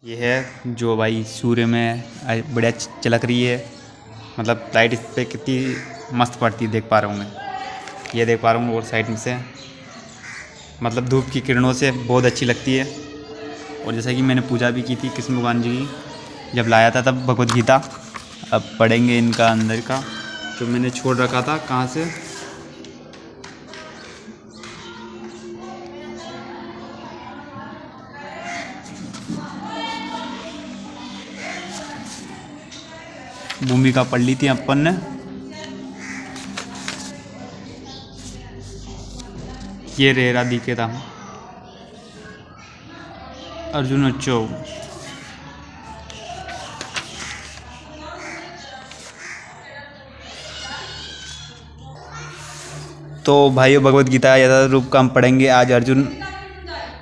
ये है जो भाई सूर्य में बढ़िया चलक रही है। मतलब लाइट इस पर कितनी मस्त पड़ती है, देख पा रहा हूँ मैं। ये देख पा रहा हूँ और साइड में से मतलब धूप की किरणों से बहुत अच्छी लगती है। और जैसा कि मैंने पूजा भी की थी कृष्ण भगवान जी की, जब लाया था तब भगवद गीता। अब पढ़ेंगे इनका अंदर का जो मैंने छोड़ रखा था, कहाँ से भूमिका पढ़ ली थी अपन ने। ये रेरा दिखे था अर्जुन अच्छो। तो भाइयों, भगवद गीता यथार्थ रूप का हम पढ़ेंगे आज। अर्जुन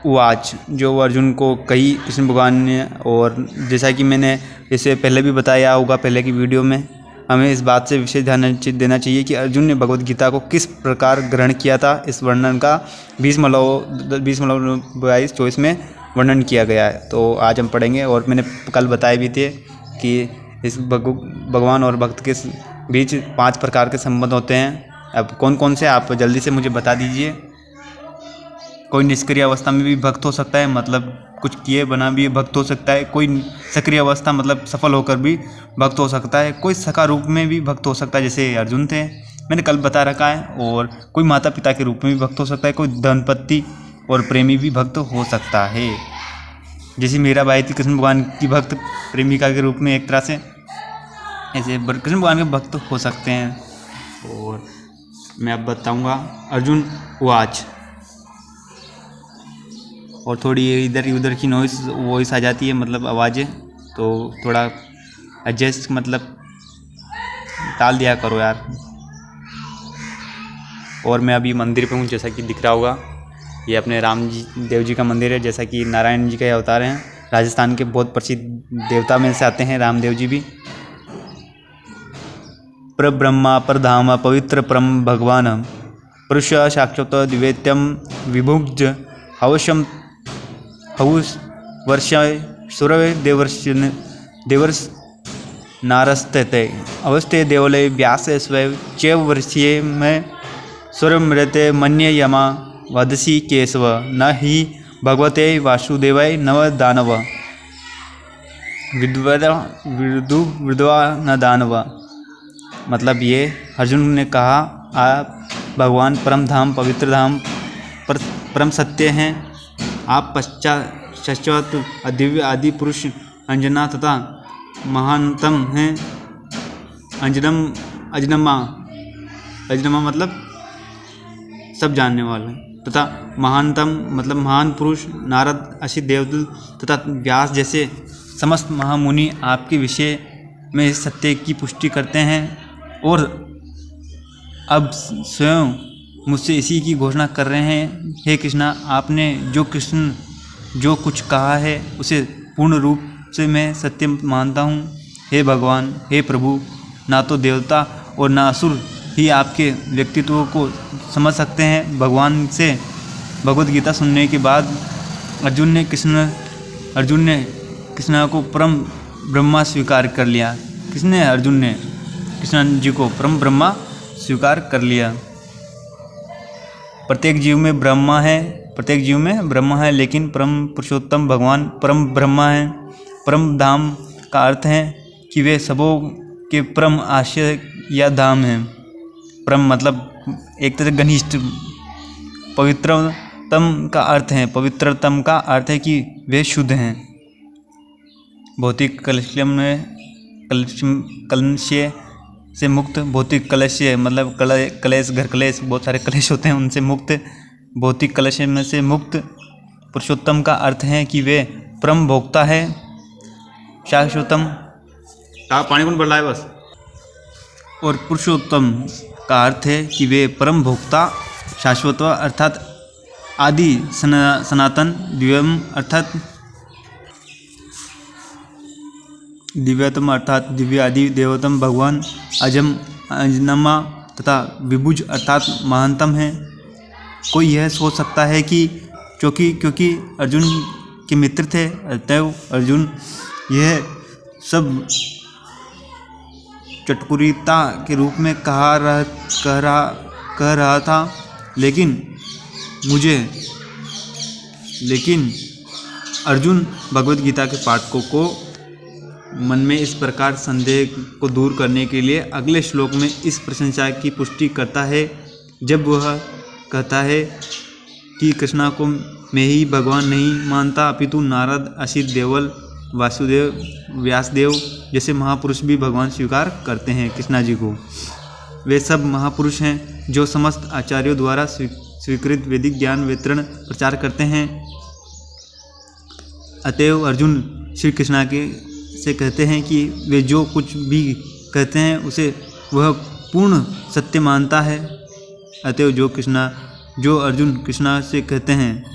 उवाच, जो अर्जुन को कही कृष्ण भगवान ने। और जैसा कि मैंने इसे पहले भी बताया होगा पहले की वीडियो में, हमें इस बात से विशेष ध्यान देना चाहिए कि अर्जुन ने भगवद गीता को किस प्रकार ग्रहण किया था। इस वर्णन का 20-22 में वर्णन किया गया है। तो आज हम पढ़ेंगे। और मैंने कल बताए भी थे कि इस भगवान और भक्त के बीच 5 प्रकार के संबंध होते हैं। अब कौन कौन से आप जल्दी से मुझे बता दीजिए। कोई निष्क्रिय अवस्था में भी भक्त हो सकता है, मतलब कुछ किए बना भी भक्त हो सकता है। कोई सक्रिय अवस्था मतलब सफल होकर भी भक्त हो सकता है। कोई सखा रूप में भी भक्त हो सकता है, जैसे अर्जुन थे, मैंने कल बता रखा है। और कोई माता पिता के रूप में भी भक्त हो सकता है। कोई धनपति और प्रेमी भी भक्त हो सकता है, जैसे मेरा भाई थी कृष्ण भगवान की भक्त प्रेमिका के रूप में। एक तरह से ऐसे कृष्ण भगवान के भक्त हो सकते हैं। और मैं अब बताऊँगा अर्जुन उवाच। और थोड़ी इधर उधर की वॉइस आ जाती है, मतलब आवाज़ें, तो थोड़ा एडजस्ट मतलब टाल दिया करो यार। और मैं अभी मंदिर पे हूँ, जैसा कि दिख रहा होगा। ये अपने राम जी देव जी का मंदिर है, जैसा कि नारायण जी का अवतार हैं। राजस्थान के बहुत प्रसिद्ध देवता में से आते हैं रामदेव जी भी। परब्रह्मा परधाम पवित्र परम भगवान पुरुष साक्षात द्विवेत्यम विभुज हवशम हवुष वर्ष सुरवे देवर्ष नारस्ते अवस्थे देवले व्यास स्वयं चैव वर्षीय में सुरमृते मन्य यमा वदसी केशव न ही भगवते वासुदेवाय नव दानव विद्वा न दानव। मतलब ये अर्जुन ने कहा, आप भगवान परम धाम पवित्र धाम परम सत्य हैं। आप शाश्वत दिव्य आदि पुरुष अंजना तथा महानतम हैं। अजनमा मतलब सब जानने वाले, तथा महानतम मतलब महान पुरुष नारद असित देवदूत तथा व्यास जैसे समस्त महामुनि आपके विषय में सत्य की पुष्टि करते हैं। और अब स्वयं मुझसे इसी की घोषणा कर रहे हैं। हे कृष्णा, आपने जो कुछ कहा है उसे पूर्ण रूप से मैं सत्य मानता हूँ। हे भगवान, हे प्रभु, ना तो देवता और ना असुर ही आपके व्यक्तित्व को समझ सकते हैं। भगवान से भगवद गीता सुनने के बाद अर्जुन ने कृष्णा को परम ब्रह्मा स्वीकार कर लिया। अर्जुन ने कृष्ण जी को परम ब्रह्मा स्वीकार कर लिया। प्रत्येक जीव में ब्रह्मा है, लेकिन परम पुरुषोत्तम भगवान परम ब्रह्मा है। परम धाम का अर्थ है कि वे सबों के परम आश्रय या धाम हैं। परम मतलब एक तरह घनिष्ठ। पवित्रतम का अर्थ है कि वे शुद्ध हैं। भौतिक कलश से मुक्त, भौतिक कलश मतलब कलेश, घर कलेश, बहुत सारे कलेश होते हैं, उनसे मुक्त, भौतिक कलश में से मुक्त। पुरुषोत्तम का अर्थ है कि वे परम भोक्ता है। शाश्वतम पानी कौन बढ़ रहा है बस। और पुरुषोत्तम का अर्थ है कि वे परम भोक्ता, शाश्वत अर्थात आदि, सनातन, दिव्यम अर्थात दिव्यतम अर्थात दिव्य आदि देवतम भगवान अजनमा तथा विभुज अर्थात महानतम है। कोई यह सोच सकता है कि क्योंकि अर्जुन के मित्र थे, अतएव अर्जुन यह सब चटकुरिता के रूप में कह रहा था, लेकिन अर्जुन भगवत गीता के पाठकों को मन में इस प्रकार संदेह को दूर करने के लिए अगले श्लोक में इस प्रशंसा की पुष्टि करता है, जब वह कहता है कि कृष्णा को मैं ही भगवान नहीं मानता, अपितु नारद, असित, देवल, वासुदेव, व्यासदेव जैसे महापुरुष भी भगवान स्वीकार करते हैं कृष्णा जी को। वे सब महापुरुष हैं जो समस्त आचार्यों द्वारा स्वीकृत वैदिक ज्ञान वितरण प्रचार करते हैं। अतएव अर्जुन श्री कृष्णा से कहते हैं कि वे जो कुछ भी कहते हैं उसे वह पूर्ण सत्य मानता है। अतएव जो अर्जुन कृष्णा से कहते हैं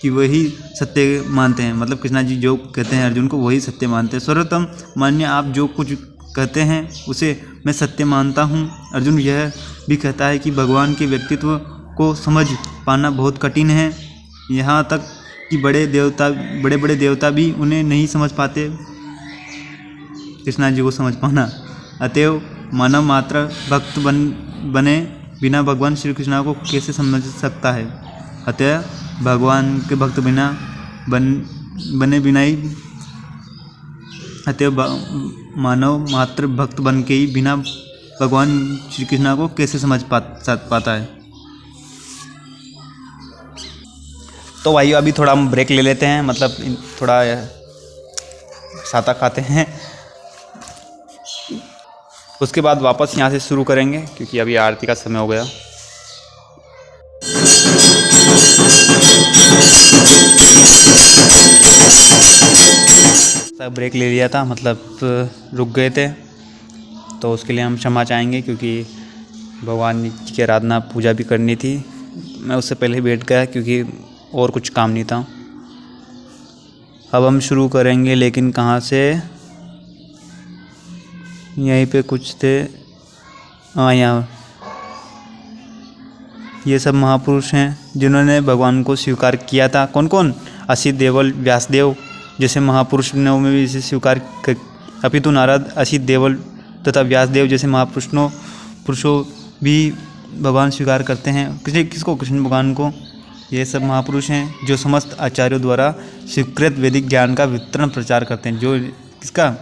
कि वही सत्य मानते हैं, मतलब कृष्णा जी जो कहते हैं अर्जुन को वही सत्य मानते हैं। सर्वोत्तम मान्य, आप जो कुछ कहते हैं उसे मैं सत्य मानता हूँ। अर्जुन यह भी कहता है कि भगवान के व्यक्तित्व को समझ पाना बहुत कठिन है, यहाँ तक कि बड़े बड़े देवता भी उन्हें नहीं समझ पाते, कृष्णा जी को समझ पाना। अतएव मानव मात्र भक्त बने बिना भगवान श्री कृष्णा को कैसे समझ सकता है। अतः भगवान के भक्त बने बिना ही अतएव मानव मात्र भक्त बन के ही बिना भगवान श्री कृष्णा को कैसे समझ पाता है। तो भाई अभी थोड़ा हम ब्रेक ले लेते हैं, मतलब थोड़ा साता खाते हैं, उसके बाद वापस यहाँ से शुरू करेंगे क्योंकि अभी आरती का समय हो गया। सब ब्रेक ले लिया था, मतलब रुक गए थे, तो उसके लिए हम क्षमा चाहेंगे क्योंकि भगवान की आराधना पूजा भी करनी थी। मैं उससे पहले ही बैठ गया क्योंकि और कुछ काम नहीं था। अब हम शुरू करेंगे, लेकिन कहाँ से, यहीं पे कुछ थे, हाँ यहाँ। ये सब महापुरुष हैं जिन्होंने भगवान को स्वीकार किया था। कौन कौन? असित, देवल, व्यासदेव जैसे महापुरुषों में भी इसे स्वीकार अपितु नारद, असित, देवल तथा व्यासदेव जैसे पुरुषों भी भगवान स्वीकार करते हैं। किसको? कृष्ण भगवान को। ये सब महापुरुष हैं जो समस्त आचार्यों द्वारा स्वीकृत वैदिक ज्ञान का वितरण प्रचार करते हैं, जो किसका?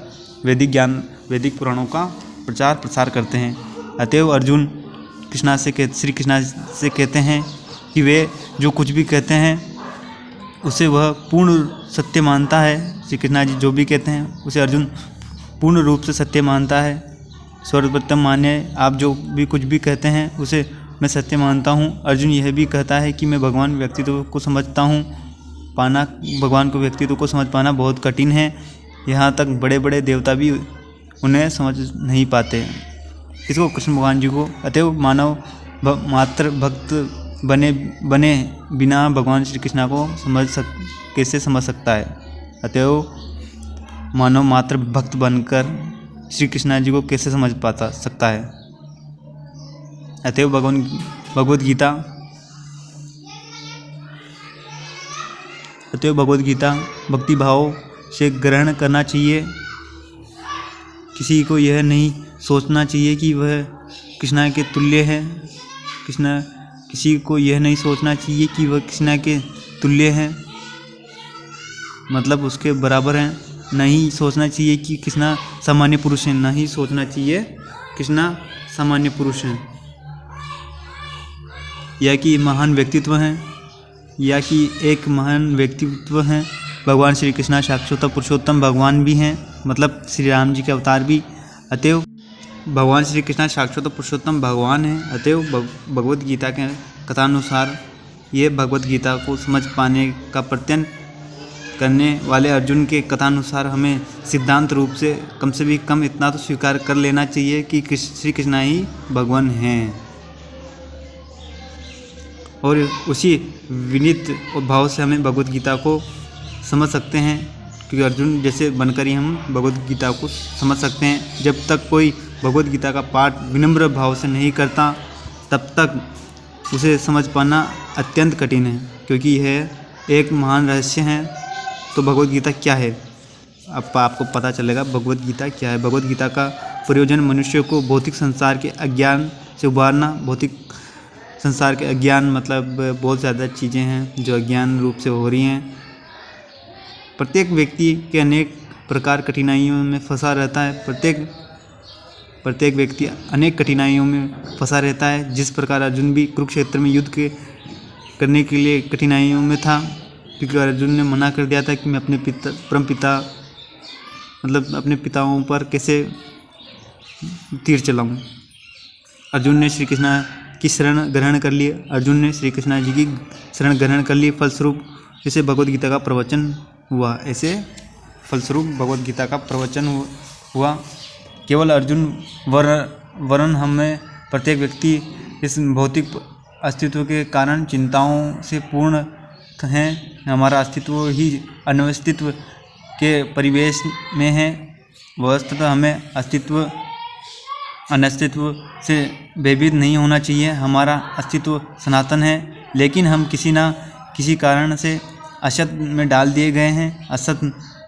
वैदिक ज्ञान, वैदिक पुराणों का प्रचार प्रसार करते हैं। अतएव अर्जुन श्री कृष्णा से कहते हैं कि वे जो कुछ भी कहते हैं उसे वह पूर्ण सत्य मानता है। श्री कृष्णा जी जो भी कहते हैं उसे अर्जुन पूर्ण रूप से सत्य मानता है। सर्वप्रथम मान्य, आप जो भी कुछ भी कहते हैं उसे मैं सत्य मानता हूँ। अर्जुन यह भी कहता है कि मैं भगवान व्यक्तित्व को समझता हूँ। भगवान को व्यक्तित्व को समझ पाना बहुत कठिन है, यहाँ तक बड़े बड़े देवता भी उन्हें समझ नहीं पाते। किसको? कृष्ण भगवान जी को। अतएव मानव मात्र भक्त बने बिना भगवान श्री कृष्णा को कैसे समझ सकता है। अतएव मानव मात्र भक्त बनकर श्री कृष्णा जी को कैसे समझ सकता है। अतएव भगवत गीता भक्ति भाव से ग्रहण करना चाहिए। किसी को यह नहीं सोचना चाहिए कि वह कृष्णा के तुल्य है। किसी को यह नहीं सोचना चाहिए कि वह कृष्णा के तुल्य है, मतलब उसके बराबर हैं। नहीं सोचना चाहिए कि कृष्णा सामान्य पुरुष हैं, नहीं सोचना चाहिए कृष्णा सामान्य पुरुष हैं, या कि महान व्यक्तित्व हैं, या कि एक महान व्यक्तित्व हैं। भगवान श्री कृष्णा साक्षात पुरुषोत्तम भगवान भी हैं, मतलब श्री राम जी के अवतार भी। अतएव भगवान श्री कृष्णा साक्षात पुरुषोत्तम भगवान हैं। अतएव भगवत गीता के कथानुसार ये भगवत गीता को समझ पाने का प्रयत्न करने वाले अर्जुन के कथानुसार हमें सिद्धांत रूप से भी कम इतना तो स्वीकार कर लेना चाहिए कि श्री कृष्णा ही भगवान हैं, और उसी विनीत भाव से हमें भगवत गीता को समझ सकते हैं, क्योंकि अर्जुन जैसे बनकर ही हम भगवत गीता को समझ सकते हैं। जब तक कोई भगवत गीता का पाठ विनम्र भाव से नहीं करता तब तक उसे समझ पाना अत्यंत कठिन है, क्योंकि यह एक महान रहस्य है तो भगवद गीता क्या है। अब आपको पता चलेगा भगवद गीता क्या है। भगवद गीता का प्रयोजन मनुष्य को भौतिक संसार के अज्ञान से उबारना। भौतिक संसार के अज्ञान मतलब बहुत ज़्यादा चीज़ें हैं जो अज्ञान रूप से हो रही हैं। प्रत्येक व्यक्ति के अनेक प्रकार कठिनाइयों में फंसा रहता है। प्रत्येक व्यक्ति अनेक कठिनाइयों में फंसा रहता है। जिस प्रकार अर्जुन भी कुरुक्षेत्र में युद्ध करने के लिए कठिनाइयों में था, क्योंकि अर्जुन ने मना कर दिया था कि मैं अपने परम पिता मतलब अपने पिताओं पर कैसे तीर चलाऊं। अर्जुन ने श्री कृष्ण की शरण ग्रहण कर ली। अर्जुन ने श्री कृष्ण जी की शरण ग्रहण कर ली। फलस्वरूप ऐसे भगवद गीता का प्रवचन हुआ। हुआ। केवल अर्जुन वरन हमें प्रत्येक व्यक्ति इस भौतिक अस्तित्व के कारण चिंताओं से पूर्ण हैं। हमारा अस्तित्व ही अनवस्थित्व के परिवेश में है। वस्तुतः हमें अनस्तित्व से भयभीत नहीं होना चाहिए। हमारा अस्तित्व सनातन है, लेकिन हम किसी न किसी कारण से असत में डाल दिए गए हैं। असत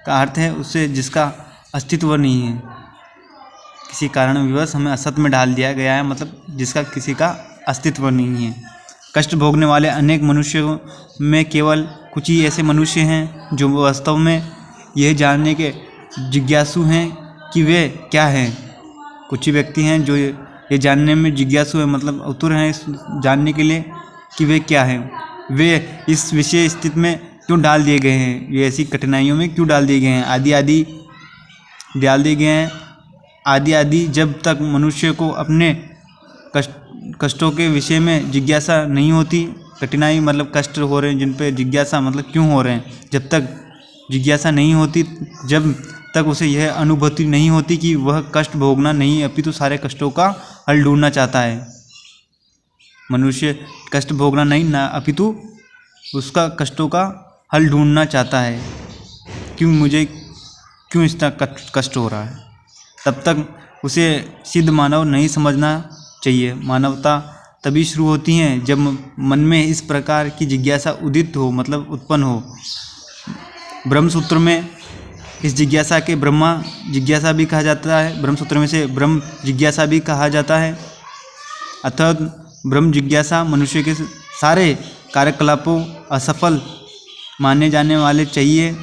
का अर्थ है उससे जिसका अस्तित्व नहीं है। किसी कारणवश हमें असत में डाल दिया गया है, मतलब जिसका किसी का अस्तित्व नहीं है। कष्ट भोगने वाले अनेक मनुष्यों में केवल कुछ ही ऐसे मनुष्य हैं जो वास्तव में यह जानने के जिज्ञासु हैं कि वे क्या हैं। कुछ ही व्यक्ति हैं जो ये जानने में जिज्ञासु हैं, मतलब आतुर हैं इस जानने के लिए कि वे क्या हैं। वे इस विशेष स्थिति में क्यों डाल दिए गए हैं, ये ऐसी कठिनाइयों में क्यों डाल दिए गए हैं, आदि जब तक मनुष्य को अपने कष्टों के विषय में जिज्ञासा नहीं होती। कठिनाई मतलब कष्ट हो रहे हैं जिन पे जिज्ञासा मतलब क्यों हो रहे हैं। जब तक जिज्ञासा नहीं होती, जब तक उसे यह अनुभूति नहीं होती कि वह कष्ट भोगना नहीं अपितु सारे कष्टों का हल ढूंढना चाहता है। मनुष्य कष्ट भोगना नहीं ना अपितु उसका कष्टों का हल ढूंढना चाहता है। क्यों इतना कष्ट हो रहा है, तब तक उसे सिद्ध मानव नहीं समझना चाहिए। मानवता तभी शुरू होती है जब मन में इस प्रकार की जिज्ञासा उदित हो, मतलब उत्पन्न हो। ब्रह्मसूत्र में इस जिज्ञासा के ब्रह्मा जिज्ञासा भी कहा जाता है। ब्रह्मसूत्र में से ब्रह्म जिज्ञासा भी कहा जाता है। अतः ब्रह्म जिज्ञासा मनुष्य के सारे कार्यकलापों असफल माने जाने वाले चाहिए।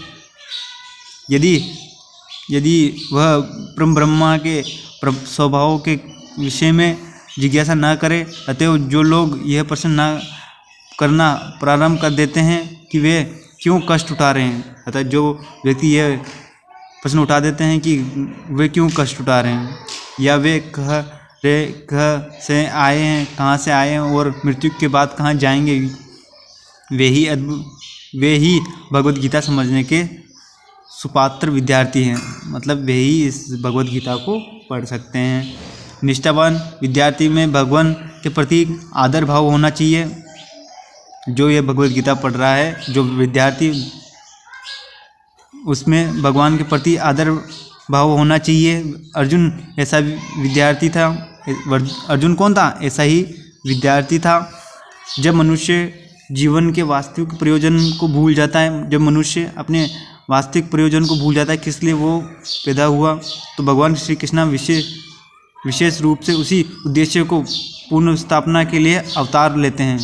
यदि वह ब्रह्मा के स्वभाव के विषय में जिज्ञासा न करे, अतएव जो लोग यह प्रश्न न करना प्रारंभ कर देते हैं कि वे क्यों कष्ट उठा रहे हैं, अतः जो व्यक्ति यह प्रश्न उठा देते हैं कि वे क्यों कष्ट उठा रहे हैं, या वे कहाँ से आए हैं, कहाँ से आए हैं और मृत्यु के बाद कहाँ जाएंगे, वे ही भगवद गीता समझने के सुपात्र विद्यार्थी हैं। मतलब वे ही इस भगवद गीता को पढ़ सकते हैं। निष्ठावान विद्यार्थी में भगवान के प्रति आदर भाव होना चाहिए। जो ये भगवद गीता पढ़ रहा है, जो विद्यार्थी, उसमें भगवान के प्रति आदर भाव होना चाहिए। अर्जुन ऐसा विद्यार्थी था। अर्जुन कौन था? ऐसा ही विद्यार्थी था। जब मनुष्य जीवन के वास्तविक प्रयोजन को भूल जाता है, जब मनुष्य अपने वास्तविक प्रयोजन को भूल जाता है, किस लिए वो पैदा हुआ, तो भगवान श्री कृष्ण विशेष रूप से उसी उद्देश्य को पूर्ण स्थापना के लिए अवतार लेते हैं।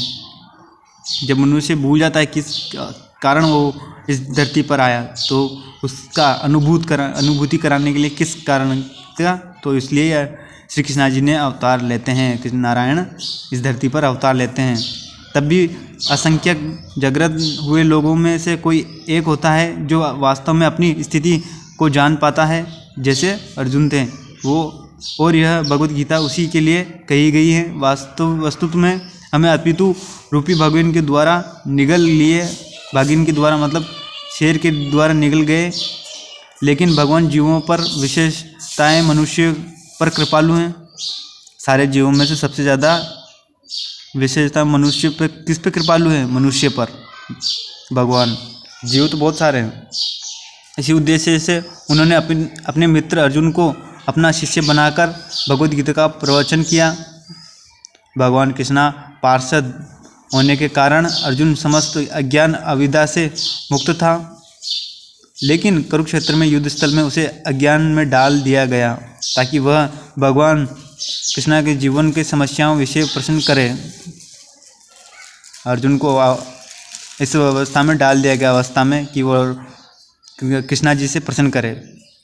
जब मनुष्य भूल जाता है किस कारण वो इस धरती पर आया, तो उसका अनुभूति कराने के लिए किस कारण का, तो इसलिए श्री कृष्ण जी ने अवतार लेते हैं। कृष्ण नारायण इस धरती पर अवतार लेते हैं। तब भी असंख्यक जागृत हुए लोगों में से कोई एक होता है जो वास्तव में अपनी स्थिति को जान पाता है, जैसे अर्जुन थे वो। और यह भगवद गीता उसी के लिए कही गई है। वस्तुतः में हमें अपितु रूपी भगवान के द्वारा निगल लिए, भागिन के द्वारा मतलब शेर के द्वारा निगल गए। लेकिन भगवान जीवों पर विशेषताएं मनुष्य पर कृपालु हैं। सारे जीवों में से सबसे ज़्यादा विशेषता मनुष्य पर किस पे कृपालु है? मनुष्य पर भगवान। जीव तो बहुत सारे हैं। इसी उद्देश्य से उन्होंने अपने मित्र अर्जुन को अपना शिष्य बनाकर भगवद गीता का प्रवचन किया। भगवान कृष्ण पार्षद होने के कारण अर्जुन समस्त अज्ञान अविद्या से मुक्त था। लेकिन कुरुक्षेत्र में युद्ध स्थल में उसे अज्ञान में डाल दिया गया ताकि वह भगवान कृष्ण के जीवन के समस्याओं विषय प्रश्न करे। अर्जुन को इस अवस्था में डाल दिया गया अवस्था में कि वह कृष्णा जी से प्रश्न करे,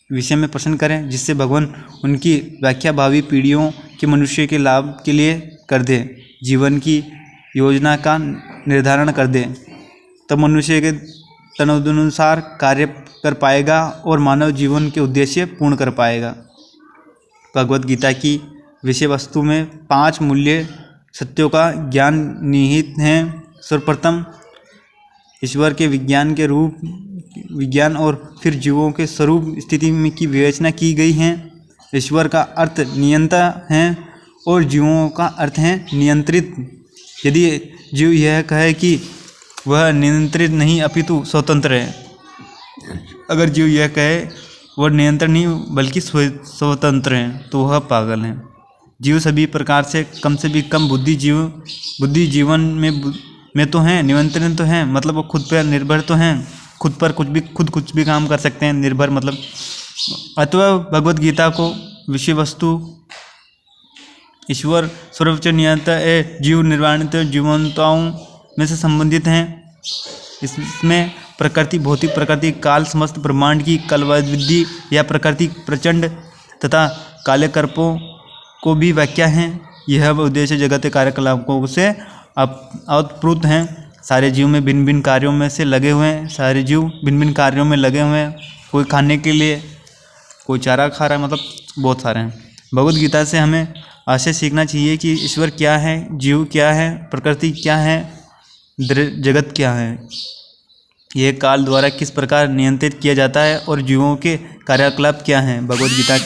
विषय में प्रश्न करें, जिससे भगवान उनकी व्याख्या भावी पीढ़ियों के मनुष्य के लाभ के लिए कर दे, जीवन की योजना का निर्धारण कर दे। तब मनुष्य के तदनुसार कार्य कर पाएगा और मानव जीवन के उद्देश्य पूर्ण कर पाएगा। भगवत गीता की विषय वस्तु में 5 मूल्य सत्यों का ज्ञान निहित है। सर्वप्रथम ईश्वर के विज्ञान के रूप विज्ञान और फिर जीवों के स्वरूप स्थिति में की विवेचना की गई है। ईश्वर का अर्थ नियंता है और जीवों का अर्थ है नियंत्रित। यदि जीव यह कहे कि वह नियंत्रित नहीं अपितु स्वतंत्र है, अगर जीव यह कहे वह नियंत्रण नहीं बल्कि स्वतंत्र है, तो वह पागल है। जीव सभी प्रकार से भी कम बुद्धि जीवन में तो हैं, नियंत्रण तो हैं, मतलब वो खुद पर निर्भर तो हैं, खुद पर कुछ भी काम कर सकते हैं। निर्भर मतलब अथवा भगवत गीता को विषय वस्तु ईश्वर सर्वोच्च नियंता जीव निर्वाणित जीवंताओं में से संबंधित हैं। इसमें प्रकृति, भौतिक प्रकृति, काल, समस्त ब्रह्मांड की कलवविद्धि या प्रकृति प्रचंड तथा कालकल्पों को भी व्याख्या है। यह उद्देश्य जगत कार्यकलापों से अवप्लुत हैं। सारे जीव में भिन्न भिन्न कार्यों में से लगे हुए हैं, सारे जीव भिन्न भिन्न कार्यों में लगे हुए हैं। कोई खाने के लिए, कोई चारा खा रहा है, मतलब बहुत सारे हैं। भगवत गीता से हमें आशय सीखना चाहिए कि ईश्वर क्या है, जीव क्या है, प्रकृति क्या है, जगत क्या है, यह काल द्वारा किस प्रकार नियंत्रित किया जाता है और जीवों के कार्यकलाप क्या हैं। भगवत गीता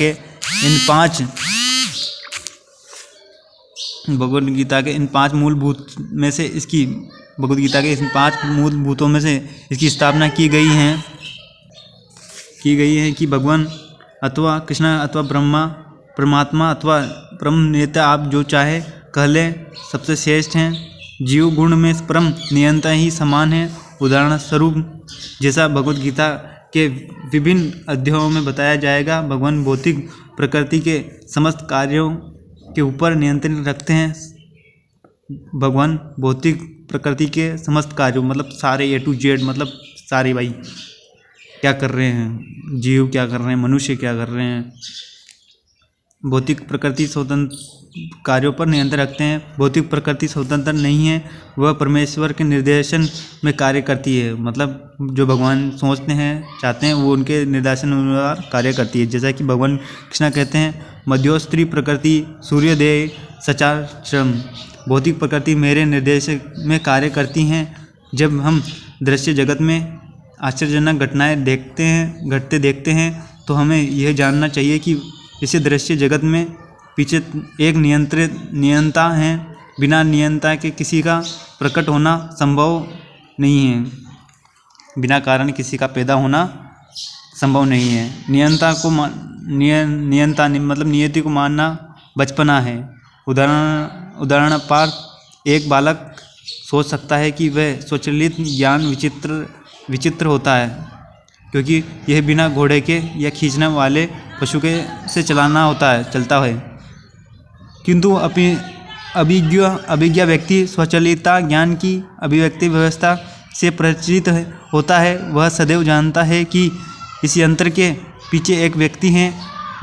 के इन 5 मूलभूत में से इसकी स्थापना की गई है कि भगवान अथवा कृष्ण अथवा ब्रह्मा, परमात्मा अथवा ब्रह्म नेता, आप जो चाहे कह लें, सबसे श्रेष्ठ हैं। जीव गुण में परम नियंता ही समान है। उदाहरण स्वरूप जैसा भगवत गीता के विभिन्न अध्यायों में बताया जाएगा, भगवान भौतिक प्रकृति के समस्त कार्यों के ऊपर नियंत्रण रखते हैं। भगवान भौतिक प्रकृति के समस्त कार्यों मतलब सारे A to Z, मतलब सारे भाई क्या कर रहे हैं, जीव क्या कर रहे हैं, मनुष्य क्या कर रहे हैं, भौतिक प्रकृति स्वतंत्र कार्यों पर नियंत्रण रखते हैं। भौतिक प्रकृति स्वतंत्र नहीं है, वह परमेश्वर के निर्देशन में कार्य करती है। मतलब जो भगवान सोचते हैं, चाहते हैं, वो उनके निर्देशन अनुसार कार्य करती है। जैसा कि भगवान कृष्ण कहते हैं, मध्योस्त्री प्रकृति सूर्योदय सचारम, भौतिक प्रकृति मेरे निर्देश में कार्य करती हैं। जब हम दृश्य जगत में आश्चर्यजनक घटनाएं घटते देखते हैं, तो हमें यह जानना चाहिए कि इस दृश्य जगत में पीछे एक नियंता है। बिना नियंता के किसी का प्रकट होना संभव नहीं है, बिना कारण किसी का पैदा होना संभव नहीं है। नियंता मतलब नियति को मानना बचपना है। उदाहरण पर एक बालक सोच सकता है कि वह स्वचालित ज्ञान विचित्र होता है, क्योंकि यह बिना घोड़े के या खींचने वाले पशु के से चलता है। किंतु अपनी अभिज्ञ व्यक्ति स्वचालिता ज्ञान की अभिव्यक्ति व्यवस्था से परिचित होता है। वह सदैव जानता है कि इस यंत्र के पीछे एक व्यक्ति है,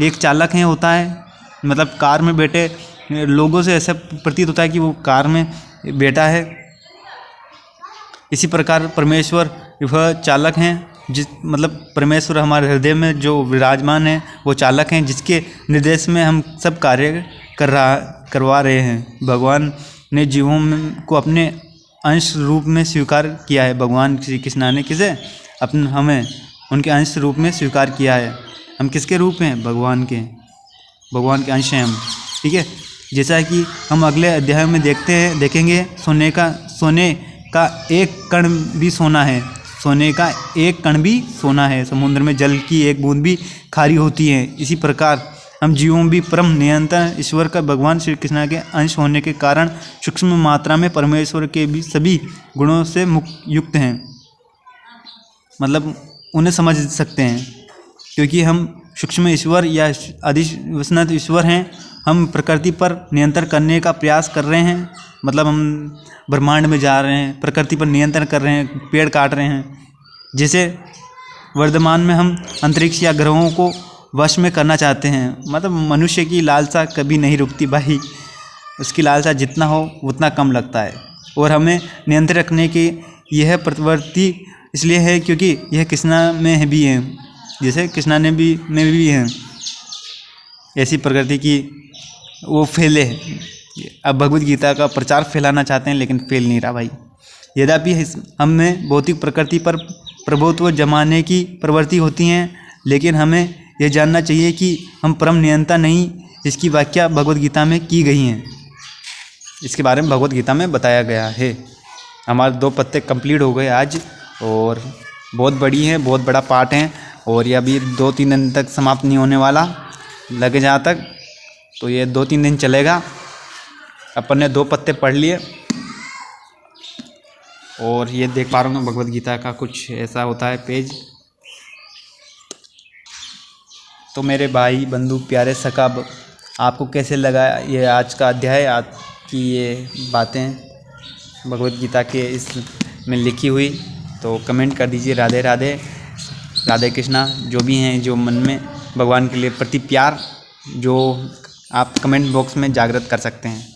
एक चालक होता है। मतलब कार में बैठे लोगों से ऐसा प्रतीत होता है कि वो कार में बैठा है। इसी प्रकार परमेश्वर वह चालक हैं, मतलब परमेश्वर हमारे हृदय में जो विराजमान है वो चालक हैं, जिसके निर्देश में हम सब कार्य करवा रहे हैं। भगवान ने जीवों को अपने अंश रूप में स्वीकार किया है। भगवान श्री कृष्ण ने हमें उनके अंश रूप में स्वीकार किया है। हम किसके रूप हैं? भगवान के अंश हैं हम, ठीक है। जैसा कि हम अगले अध्याय में देखेंगे, सोने का एक कण भी सोना है। सोने का एक कण भी सोना है। समुद्र में जल की एक बूंद भी खारी होती है। इसी प्रकार हम जीवों भी परम नियंत्रण ईश्वर का भगवान श्री कृष्ण के अंश होने के कारण सूक्ष्म मात्रा में परमेश्वर के भी सभी गुणों से युक्त हैं। मतलब उन्हें समझ सकते हैं, क्योंकि हम सूक्ष्म ईश्वर या अधिवसनत ईश्वर हैं। हम प्रकृति पर नियंत्रण करने का प्रयास कर रहे हैं, मतलब हम ब्रह्मांड में जा रहे हैं, प्रकृति पर नियंत्रण कर रहे हैं, पेड़ काट रहे हैं। जैसे वर्तमान में हम अंतरिक्ष या ग्रहों को वश में करना चाहते हैं। मतलब मनुष्य की लालसा कभी नहीं रुकती भाई, उसकी लालसा जितना हो उतना कम लगता है। और हमें नियंत्रण रखने की यह प्रवृत्ति इसलिए है क्योंकि यह कृष्णा में भी है, जैसे कृष्णा में भी है ऐसी प्रकृति की वो फैले। अब भगवत गीता का प्रचार फैलाना चाहते हैं लेकिन फैल नहीं रहा भाई। यद्यपि हमें भौतिक प्रकृति पर प्रभुत्व जमाने की प्रवृत्ति होती हैं, लेकिन हमें यह जानना चाहिए कि हम परम नियंता नहीं। इसकी व्याख्या भगवत गीता में की गई है, इसके बारे में भगवत गीता में बताया गया है। हमारे 2 पत्ते कंप्लीट हो गए आज, और बहुत बड़ी है, बहुत बड़ा पार्ट है, और ये अभी 2-3 दिन तक समाप्त नहीं होने वाला, लगे जहाँ तक तो ये 2-3 दिन चलेगा। अपन ने 2 पत्ते पढ़ लिए, और ये देख पा रहा हूँ भगवत गीता का कुछ ऐसा होता है पेज। तो मेरे भाई बंधु प्यारे सखा, आपको कैसे लगा ये आज का अध्याय, आज की ये बातें भगवत गीता के इस में लिखी हुई? तो कमेंट कर दीजिए। राधे राधे, राधे कृष्णा। जो भी हैं, जो मन में भगवान के लिए प्रति प्यार, जो आप कमेंट बॉक्स में जागृत कर सकते हैं।